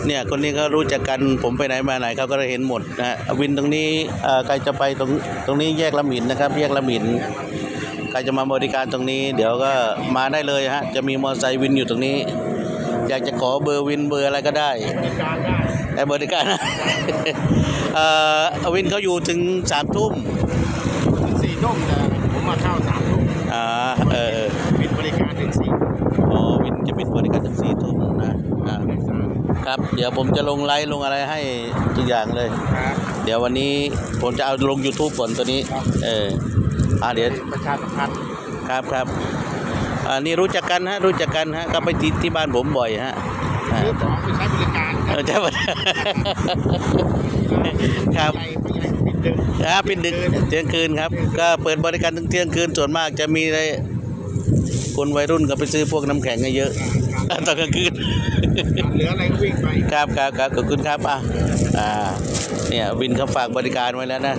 เนี่ยคนนี้เขารู้จักกันผมไปไหนมาไหนเขาก็เห็นหมดนะฮะวินตรงนี้ใครจะไปตรงนี้แยกละหมินนะครับแยกละหมินใครจะมาบริการตรงนี้เดี๋ยวก็มาได้เลยฮะจะมีมอเตอร์ไซค์วินอยู่ตรงนี้อยากจะขอเบอร์วินเบอร์อะไรก็ได้แต่บริการนะ วินเขาอยู่ถึง3 ทุ่ม 4 ทุ่มแต่ผมมาเข้า3 ทุ่มปิดบริการถึง4 อ๋อวินจะปิดบริการถึง4 ทุ่มนะครับเดี๋ยวผมจะลงไลฟ์ลงอะไรให้ทุกอย่างเลย ครับ เดี๋ยววันนี้ผมจะเอาลง YouTube ก่อนตัวนี้เดี๋ยว ประชาสัมพันธ์ ครับนี่รู้จักกันฮะก็ไปที่บ้านผมบ่อยฮะ ซื้อของไปใช้บริการ ใช่ไหม ครับ ปิดดึก ปิดดึกเที่ยงคืนครับก็เปิดบริการถึงเที่ยงคืนส่วนมากจะมีอะไรคนวัยรุ่นก็ไปซื้อพวกน้ำแข็งเยอะตอนกลางคืน เหลืออะไรก็วิ่งไป ครับขอบคุณครับเนี่ยวินเขาฝากบริการไว้แล้วนะ